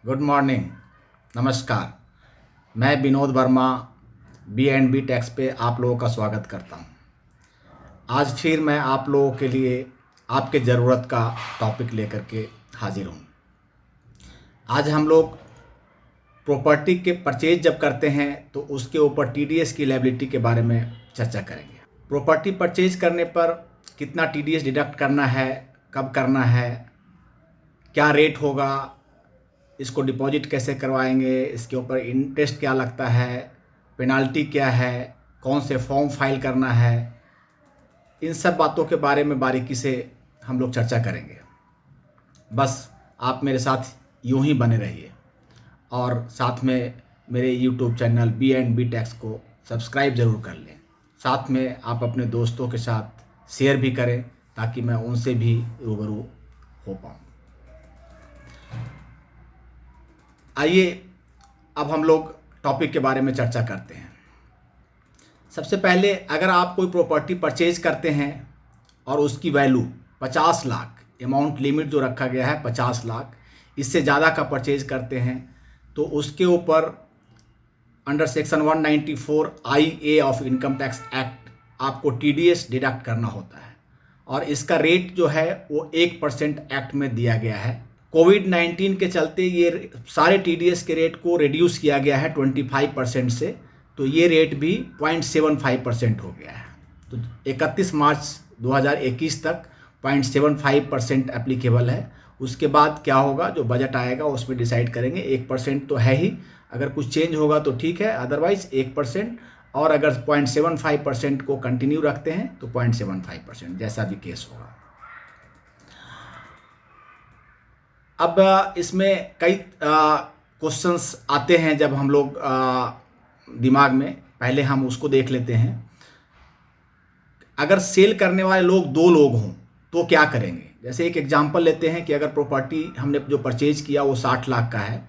Good morning, नमस्कार। मैं Vinod Verma B tax पे आप लोगों का स्वागत करता हूं। आज फिर मैं आप लोगों के लिए आपके ज़रूरत का टॉपिक लेकर के हाजिर हूं। आज हम लोग प्रॉपर्टी के परचेज जब करते हैं तो उसके ऊपर टीडीएस की लायबिलिटी के बारे में चर्चा करेंगे। प्रॉपर्टी परचेज करने पर कितना टीडीएस डिडक्ट करना है, कब करना है, क्या रेट होगा, इसको डिपॉजिट कैसे करवाएंगे, इसके ऊपर इंटरेस्ट क्या लगता है, पेनाल्टी क्या है, कौन से फॉर्म फाइल करना है, इन सब बातों के बारे में बारीकी से हम लोग चर्चा करेंगे। बस आप मेरे साथ यूं ही बने रहिए और साथ में मेरे यूट्यूब चैनल बी टैक्स को सब्सक्राइब ज़रूर कर लें। साथ में आप अपने दोस्तों के साथ शेयर भी करें ताकि मैं उनसे भी रूबरू हो पाऊँ। आइए अब हम लोग टॉपिक के बारे में चर्चा करते हैं। सबसे पहले अगर आप कोई प्रॉपर्टी परचेज करते हैं और उसकी वैल्यू 50 लाख, अमाउंट लिमिट जो रखा गया है 50 लाख, इससे ज़्यादा का परचेज करते हैं तो उसके ऊपर under section 194 IA of income tax act आपको टीडीएस डिडक्ट करना होता है और इसका रेट जो है वो 1% एक्ट में दिया गया है। कोविड-19 के चलते ये सारे टीडीएस के रेट को रिड्यूस किया गया है 25% से, तो ये रेट भी 0.75% हो गया है। तो 31 मार्च 2021 तक 0.75% एप्लीकेबल है। उसके बाद क्या होगा, जो बजट आएगा उसमें डिसाइड करेंगे। 1% तो है ही, अगर कुछ चेंज होगा तो ठीक है, अदरवाइज 1%, और अगर 0.75% को कंटिन्यू रखते हैं तो 0.75%, जैसा भी केस होगा। अब इसमें कई क्वेश्चंस आते हैं जब हम लोग दिमाग में, पहले हम उसको देख लेते हैं। अगर सेल करने वाले लोग 2 लोग हों तो क्या करेंगे। जैसे एक एग्जांपल लेते हैं कि अगर प्रॉपर्टी हमने जो परचेज किया वो 60 लाख का है,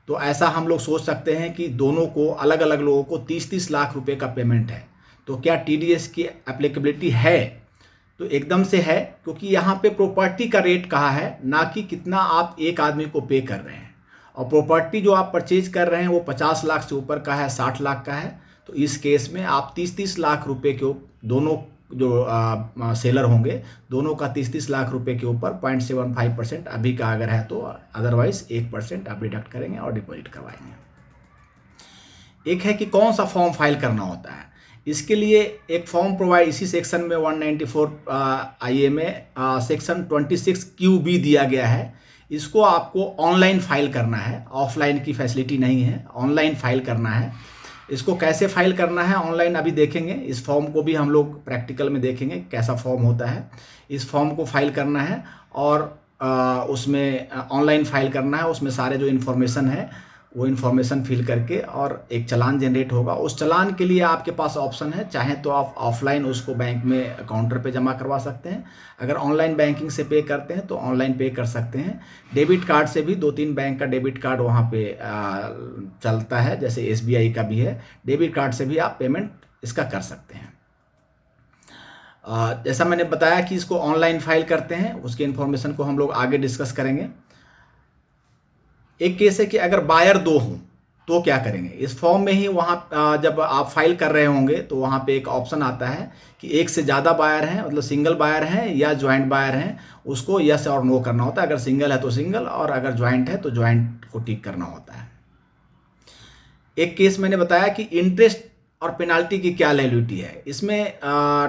तो ऐसा हम लोग सोच सकते हैं कि दोनों को, अलग अलग लोगों को 30-30 लाख रुपए का पेमेंट है, तो क्या टीडीएस की एप्लीकेबिलिटी है। तो एकदम से है, क्योंकि यहाँ पे प्रॉपर्टी का रेट कहा है, ना कि कितना आप एक आदमी को पे कर रहे हैं। और प्रॉपर्टी जो आप परचेज कर रहे हैं वो 50 लाख से ऊपर का है, 60 लाख का है, तो इस केस में आप 30-30 लाख रुपए के दोनों जो सेलर होंगे, दोनों का 30-30 लाख रुपए के ऊपर 0.75% अभी का अगर है तो, अदरवाइज 1% आप डिडक्ट करेंगे और डिपॉजिट करवाएंगे। एक है कि कौन सा फॉर्म फाइल करना होता है। इसके लिए एक फॉर्म प्रोवाइड इसी सेक्शन में 194 IA में सेक्शन 26 QB दिया गया है। इसको आपको ऑनलाइन फाइल करना है, ऑफलाइन की फैसिलिटी नहीं है, ऑनलाइन फाइल करना है। इसको कैसे फाइल करना है ऑनलाइन अभी देखेंगे। इस फॉर्म को भी हम लोग प्रैक्टिकल में देखेंगे कैसा फॉर्म होता है। इस फॉर्म को फाइल करना है और उसमें ऑनलाइन फाइल करना है। उसमें सारे जो इन्फॉर्मेशन है वो इन्फॉर्मेशन फिल करके और एक चालान जनरेट होगा। उस चालान के लिए आपके पास ऑप्शन है, चाहे तो आप ऑफलाइन उसको बैंक में काउंटर पे जमा करवा सकते हैं, अगर ऑनलाइन बैंकिंग से पे करते हैं तो ऑनलाइन पे कर सकते हैं। डेबिट कार्ड से भी 2-3 बैंक का डेबिट कार्ड वहाँ पे चलता है, जैसे SBI का भी है। डेबिट कार्ड से भी आप पेमेंट इसका कर सकते हैं। जैसा मैंने बताया कि इसको ऑनलाइन फाइल करते हैं, उसके इन्फॉर्मेशन को हम लोग आगे डिस्कस करेंगे। एक केस है कि अगर बायर 2 हों तो क्या करेंगे। इस फॉर्म में ही वहाँ जब आप फाइल कर रहे होंगे तो वहाँ पे एक ऑप्शन आता है कि एक से ज़्यादा बायर हैं, मतलब सिंगल बायर हैं या ज्वाइंट बायर हैं, उसको यस और नो करना होता है। अगर सिंगल है तो सिंगल, और अगर ज्वाइंट है तो ज्वाइंट को टिक करना होता है। एक केस मैंने बताया कि इंटरेस्ट और पेनाल्टी की क्या लायबिलिटी है। इसमें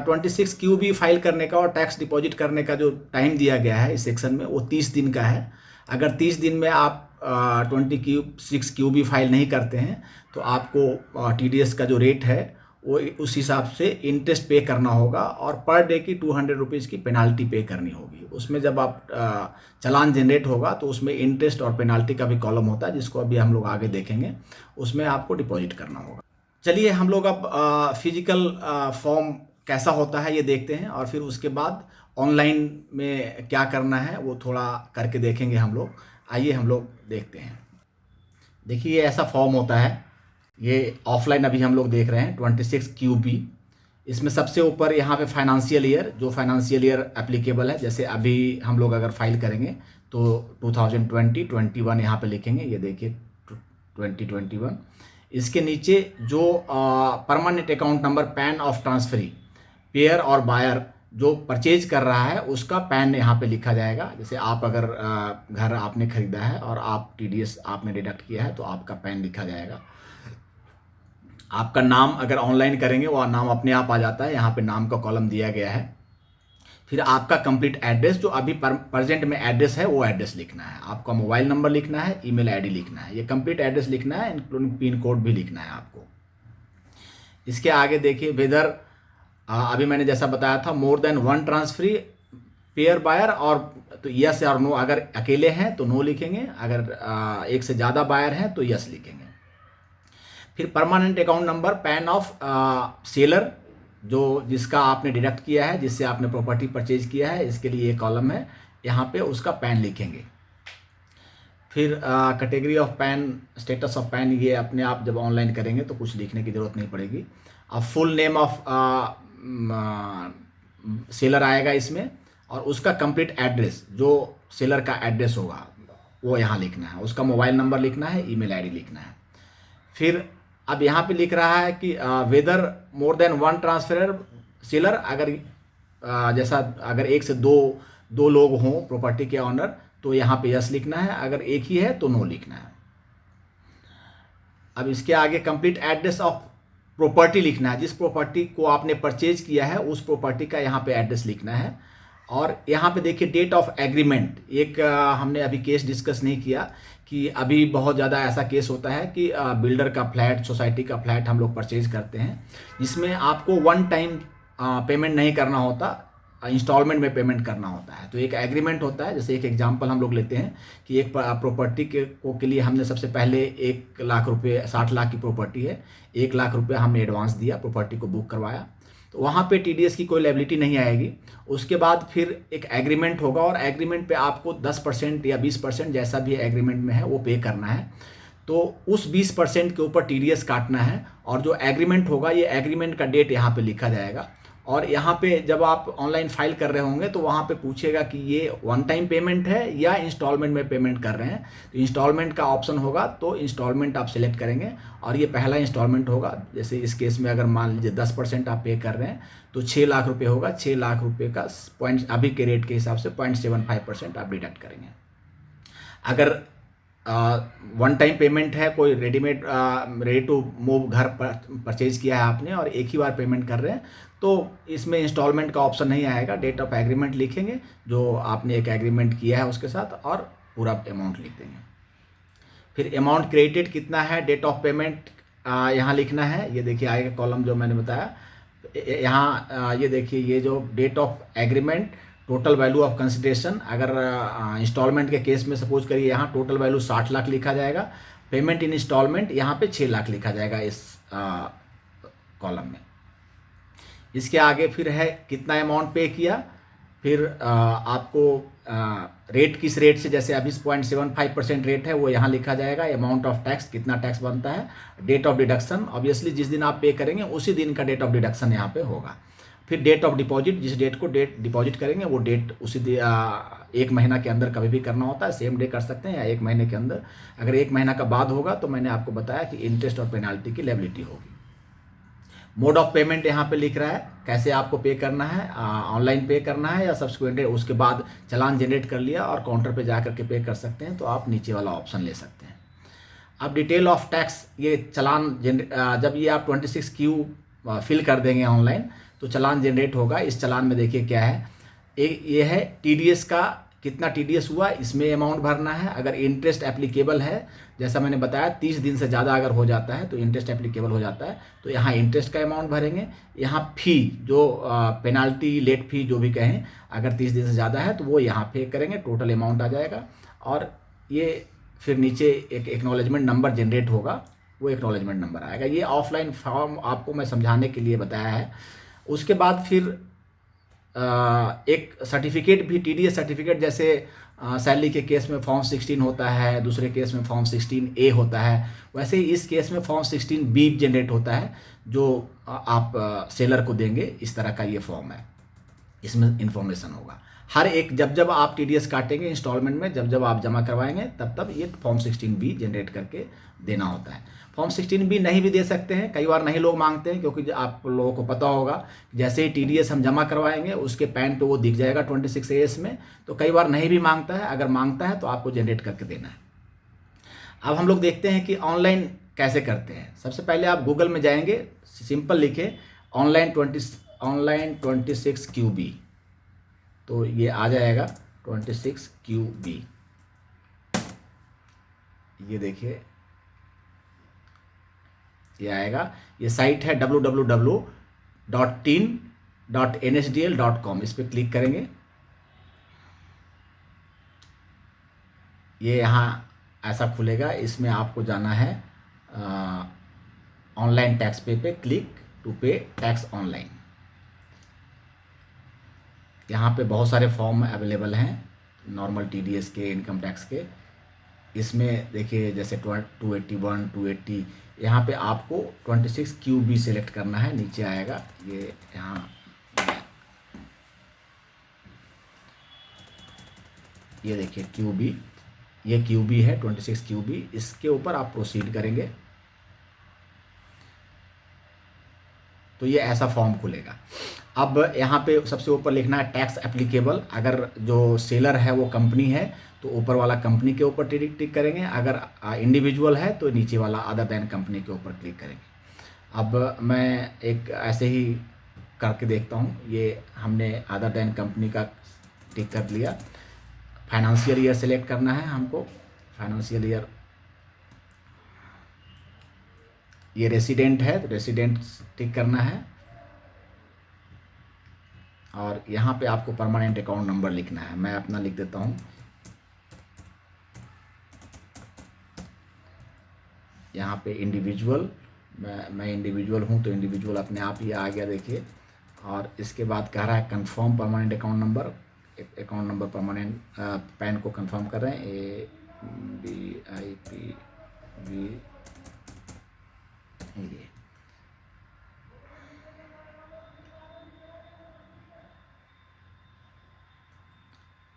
26 QB फाइल करने का और टैक्स डिपॉजिट करने का जो टाइम दिया गया है इस सेक्शन में, वो 30 दिन का है। अगर 30 दिन में आप 26 QB फाइल नहीं करते हैं तो आपको TDS का जो रेट है वो उस हिसाब से इंटरेस्ट पे करना होगा और पर डे की 200 रुपीज़ की पेनाल्टी पे करनी होगी। उसमें जब आप चालान जनरेट होगा तो उसमें इंटरेस्ट और पेनाल्टी का भी कॉलम होता है, जिसको अभी हम लोग आगे देखेंगे। उसमें आपको डिपॉजिट करना होगा। चलिए हम लोग अब फिजिकल फॉर्म कैसा होता है ये देखते हैं, और फिर उसके बाद ऑनलाइन में क्या करना है वो थोड़ा करके देखेंगे हम लोग। आइए हम लोग देखते हैं। देखिए ये ऐसा फॉर्म होता है, ये ऑफलाइन अभी हम लोग देख रहे हैं 26 QB। इसमें सबसे ऊपर यहाँ पे फाइनेंशियल ईयर, जो फाइनेंशियल ईयर एप्लीकेबल है, जैसे अभी हम लोग अगर फाइल करेंगे तो 2020 21 यहाँ पे लिखेंगे, ये देखिए 2021। इसके नीचे जो permanent account number pan of transferee pair और बायर जो परचेज कर रहा है उसका पैन यहाँ पे लिखा जाएगा। जैसे आप अगर घर आपने खरीदा है और आप TDS आपने डिडक्ट किया है तो आपका पैन लिखा जाएगा। आपका नाम अगर ऑनलाइन करेंगे वो नाम अपने आप आ जाता है, यहाँ पे नाम का कॉलम दिया गया है। फिर आपका कंप्लीट एड्रेस जो अभी प्रेजेंट में एड्रेस है वो एड्रेस लिखना है, आपका मोबाइल नंबर लिखना है, ईमेल आईडी लिखना है, ये कंप्लीट एड्रेस लिखना है, इंक्लूडिंग पिन कोड भी लिखना है आपको। इसके आगे देखिए वेदर अभी मैंने जैसा बताया था more than one transferee pair buyer, और तो यस और नो, अगर अकेले हैं तो नो लिखेंगे, अगर एक से ज़्यादा बायर हैं तो यस लिखेंगे। फिर permanent account number pan of seller जो जिसका आपने डिडक्ट किया है, जिससे आपने प्रॉपर्टी परचेज किया है, इसके लिए ये कॉलम है, यहाँ पे उसका पैन लिखेंगे। फिर category of pan, status of pan, ये अपने आप जब ऑनलाइन करेंगे तो कुछ लिखने की ज़रूरत नहीं पड़ेगी। अब फुल नेम ऑफ सेलर आएगा इसमें, और उसका कंप्लीट एड्रेस जो सेलर का एड्रेस होगा वो यहाँ लिखना है, उसका मोबाइल नंबर लिखना है, ईमेल आईडी लिखना है। फिर अब यहाँ पे लिख रहा है कि whether more than one transferor seller, अगर जैसा अगर एक से दो लोग हों प्रॉपर्टी के ऑनर तो यहाँ पे यस लिखना है, अगर एक ही है तो नो लिखना है। अब इसके आगे कंप्लीट एड्रेस ऑफ प्रॉपर्टी लिखना है, जिस प्रॉपर्टी को आपने परचेज किया है उस प्रॉपर्टी का यहाँ पे एड्रेस लिखना है। और यहाँ पे देखिए डेट ऑफ एग्रीमेंट, एक हमने अभी केस डिस्कस नहीं किया कि अभी बहुत ज़्यादा ऐसा केस होता है कि बिल्डर का फ्लैट, सोसाइटी का फ्लैट हम लोग परचेज करते हैं, जिसमें आपको वन टाइम पेमेंट नहीं करना होता, इंस्टॉलमेंट में पेमेंट करना होता है। तो एक एग्रीमेंट होता है, जैसे एक एग्जांपल हम लोग लेते हैं कि एक प्रॉपर्टी के लिए हमने सबसे पहले 1 लाख रुपये, 60 लाख की प्रॉपर्टी है, 1 लाख रुपये हमने एडवांस दिया, प्रॉपर्टी को बुक करवाया, तो वहाँ पे TDS की कोई लायबिलिटी नहीं आएगी। उसके बाद फिर एक एग्रीमेंट होगा, और एग्रीमेंट पे आपको 10% या 20% जैसा भी एग्रीमेंट में है वो पे करना है। तो उस 20% के ऊपर TDS काटना है, और जो एग्रीमेंट होगा ये एग्रीमेंट का डेट यहाँ पे लिखा जाएगा। और यहाँ पे जब आप ऑनलाइन फाइल कर रहे होंगे तो वहाँ पे पूछेगा कि ये वन टाइम पेमेंट है या इंस्टॉलमेंट में पेमेंट कर रहे हैं, तो इंस्टॉलमेंट का ऑप्शन होगा तो इंस्टॉलमेंट आप सिलेक्ट करेंगे, और ये पहला इंस्टॉलमेंट होगा। जैसे इस केस में अगर मान लीजिए 10% आप पे कर रहे हैं तो 6 लाख रुपये होगा, 6 लाख रुपये का अभी के रेट के हिसाब से 0.75% आप डिडक्ट करेंगे। अगर वन टाइम पेमेंट है, कोई रेडीमेड रेडी टू मूव घर परचेज किया है आपने और एक ही बार पेमेंट कर रहे हैं, तो इसमें इंस्टॉलमेंट का ऑप्शन नहीं आएगा। डेट ऑफ एग्रीमेंट लिखेंगे जो आपने एक एग्रीमेंट किया है उसके साथ, और पूरा अमाउंट लिख देंगे। फिर अमाउंट क्रेडिटेड कितना है, डेट ऑफ पेमेंट यहाँ लिखना है। ये देखिए आगे का कॉलम जो मैंने बताया, यहाँ ये देखिए ये जो date of agreement, total value of consideration, अगर इंस्टॉलमेंट के केस में सपोज करिए यहाँ टोटल वैल्यू 60 लाख लिखा जाएगा, पेमेंट इन इंस्टॉलमेंट यहाँ पे 6 लाख लिखा जाएगा इस कॉलम में। इसके आगे फिर है कितना अमाउंट पे किया, फिर आपको रेट किस रेट से, जैसे अभी 0.75% रेट है वो यहाँ लिखा जाएगा, अमाउंट ऑफ टैक्स कितना टैक्स बनता है, डेट ऑफ डिडक्शन, ऑब्वियसली जिस दिन आप पे करेंगे उसी दिन का डेट ऑफ डिडक्शन यहाँ पे होगा। फिर डेट ऑफ डिपॉजिट, जिस डेट को डिपॉजिट करेंगे वो डेट उसी 1 महीना के अंदर कभी भी करना होता है, सेम डे कर सकते हैं या 1 महीने के अंदर। अगर 1 महीना का बाद होगा तो मैंने आपको बताया कि इंटरेस्ट और पेनाल्टी की लायबिलिटी होगी। मोड ऑफ पेमेंट यहाँ पे लिख रहा है, कैसे आपको पे करना है, ऑनलाइन पे करना है या सब्सिक्वेंट, उसके बाद चालान जनरेट कर लिया और काउंटर पे जा करके पे कर सकते हैं, तो आप नीचे वाला ऑप्शन ले सकते हैं। अब डिटेल ऑफ टैक्स, ये चालान जब ये आप 26Q फिल कर देंगे ऑनलाइन तो चालान जनरेट होगा। इस चालान में देखिए क्या है, ये है TDS का कितना TDS हुआ, इसमें अमाउंट भरना है। अगर इंटरेस्ट एप्लीकेबल है, जैसा मैंने बताया 30 दिन से ज़्यादा अगर हो जाता है तो इंटरेस्ट एप्लीकेबल हो जाता है, तो यहाँ इंटरेस्ट का अमाउंट भरेंगे। यहाँ फ़ी जो पेनाल्टी, लेट फ़ी जो भी कहें, अगर 30 दिन से ज़्यादा है तो वो यहाँ पे करेंगे, टोटल अमाउंट आ जाएगा। और ये फिर नीचे एक एक्नॉलेजमेंट नंबर जनरेट होगा, वो एक्नॉलेजमेंट नंबर आएगा। ये ऑफलाइन फॉर्म आपको मैं समझाने के लिए बताया है। उसके बाद फिर एक सर्टिफिकेट भी, TDS सर्टिफिकेट, जैसे सैलरी के केस में फॉर्म 16 होता है, दूसरे केस में फॉर्म 16A होता है, वैसे ही इस केस में फॉर्म 16B जनरेट होता है जो आप सेलर को देंगे। इस तरह का ये फॉर्म है, इसमें इंफॉर्मेशन होगा। हर एक जब जब आप टीडीएस काटेंगे इंस्टॉलमेंट में, जब जब आप जमा करवाएंगे तब तब ये फॉर्म 16B जनरेट करके देना होता है। फॉर्म 16B नहीं भी दे सकते हैं, कई बार नहीं लोग मांगते हैं, क्योंकि आप लोगों को पता होगा जैसे ही टीडीएस हम जमा करवाएंगे उसके पैन पे वो दिख जाएगा 26AS में, तो कई बार नहीं भी मांगता है। अगर मांगता है तो आपको जनरेट करके देना है। अब हम लोग देखते हैं कि ऑनलाइन कैसे करते हैं। सबसे पहले आप गूगल में जाएंगे, सिंपल लिखे ऑनलाइन 26QB, तो ये आ जाएगा 26QB। ये देखिए ये आएगा। ये साइट है www.teen.nsdl.com, इस पर क्लिक करेंगे। ये यहाँ ऐसा खुलेगा, इसमें आपको जाना है ऑनलाइन टैक्स पे क्लिक टू पे टैक्स ऑनलाइन। यहाँ पे बहुत सारे फॉर्म अवेलेबल हैं नॉर्मल टीडीएस के, इनकम टैक्स के। इसमें देखिए जैसे 281, 280, यहाँ पे आपको 26QB सेलेक्ट करना है, नीचे आएगा ये यहाँ, ये देखिए QB, ये QB है 26QB। इसके ऊपर आप प्रोसीड करेंगे तो ये ऐसा फॉर्म खुलेगा। अब यहाँ पे सबसे ऊपर लिखना है टैक्स एप्लीकेबल। अगर जो सेलर है वो कंपनी है तो ऊपर वाला कंपनी के ऊपर टिक करेंगे, अगर इंडिविजुअल है तो नीचे वाला अदर देन कंपनी के ऊपर क्लिक करेंगे। अब मैं एक ऐसे ही करके देखता हूँ। ये हमने अदर देन कंपनी का टिक कर लिया। फाइनेंशियल ईयर सेलेक्ट करना है हमको, फाइनेंशियल ईयर। ये रेसिडेंट है तो रेसिडेंट टिक करना है, और यहाँ पे आपको परमानेंट अकाउंट नंबर लिखना है। मैं अपना लिख देता हूँ। यहाँ पे इंडिविजुअल, मैं इंडिविजुअल हूँ तो इंडिविजुअल अपने आप ही आ गया देखिए। और इसके बाद कह रहा है confirm permanent account number. Account number permanent pan को कंफर्म कर रहे हैं, ABIPV। ये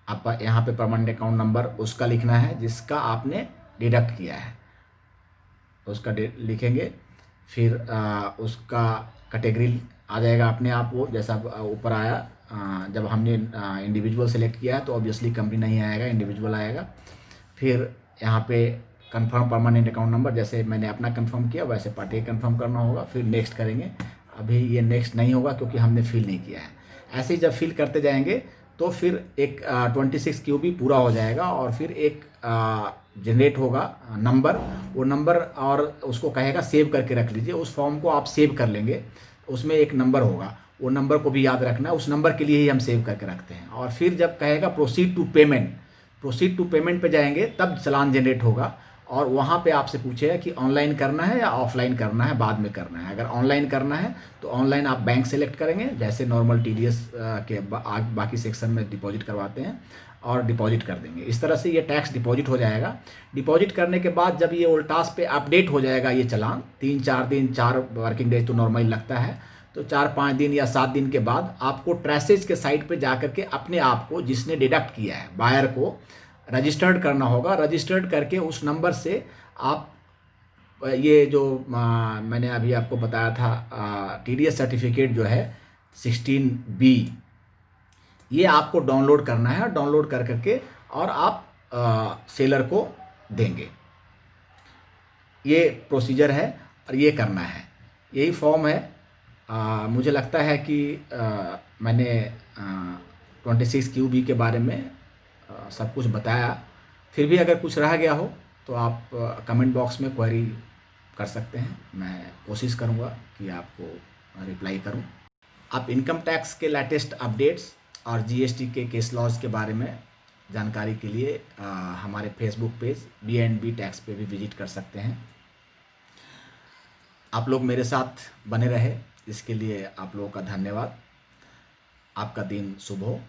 आप यहाँ पे परमानेंट अकाउंट नंबर उसका लिखना है जिसका आपने डिडक्ट किया है, उसका लिखेंगे। फिर उसका कैटेगरी आ जाएगा अपने आप, वो जैसा ऊपर आया। जब हमने इंडिविजुअल सेलेक्ट किया है तो ऑब्वियसली कंपनी नहीं आएगा, इंडिविजुअल आएगा। फिर यहाँ पे कंफर्म परमानेंट अकाउंट नंबर, जैसे मैंने अपना कंफर्म किया वैसे पार्टी कंफर्म करना होगा। फिर नेक्स्ट करेंगे। अभी ये नेक्स्ट नहीं होगा क्योंकि हमने फिल नहीं किया है। ऐसे ही जब फिल करते जाएंगे तो फिर एक 26QB पूरा हो जाएगा, और फिर एक जनरेट होगा नंबर। वो नंबर, और उसको कहेगा सेव करके रख लीजिए। उस फॉर्म को आप सेव कर लेंगे, उसमें एक नंबर होगा, वो नंबर को भी याद रखना है। उस नंबर के लिए ही हम सेव करके रखते हैं। और फिर जब कहेगा प्रोसीड टू पेमेंट पे जाएंगे तब चालान जनरेट होगा, और वहाँ पे आपसे पूछेगा कि ऑनलाइन करना है या ऑफलाइन करना है, बाद में करना है। अगर ऑनलाइन करना है तो ऑनलाइन आप बैंक सेलेक्ट करेंगे, जैसे नॉर्मल टीडीएस के बाकी सेक्शन में डिपॉजिट करवाते हैं, और डिपॉजिट कर देंगे। इस तरह से ये टैक्स डिपॉजिट हो जाएगा। डिपॉजिट करने के बाद जब ये वोल्टास पे अपडेट हो जाएगा ये चालान, 3-4 दिन, 4 वर्किंग डेज तो नॉर्मली लगता है, तो 4-5 दिन या 7 दिन के बाद आपको ट्रेसेज के साइट पे जा करके अपने आप को, जिसने डिडक्ट किया है, बायर को रजिस्टर्ड करना होगा। रजिस्टर्ड करके उस नंबर से आप ये जो मैंने अभी आपको बताया था टीडीएस सर्टिफिकेट जो है 16B, ये आपको डाउनलोड करना है। डाउनलोड कर करके और आप सेलर को देंगे। ये प्रोसीजर है और ये करना है, यही फॉर्म है। मुझे लगता है कि मैंने 26QB के बारे में सब कुछ बताया। फिर भी अगर कुछ रह गया हो तो आप कमेंट बॉक्स में क्वेरी कर सकते हैं, मैं कोशिश करूँगा कि आपको रिप्लाई करूँ। आप इनकम टैक्स के लेटेस्ट अपडेट्स और जीएसटी के केस लॉज के बारे में जानकारी के लिए हमारे फेसबुक पेज BNB टैक्स पे भी विजिट कर सकते हैं। आप लोग मेरे साथ बने रहे, इसके लिए आप लोगों का धन्यवाद। आपका दिन शुभ हो।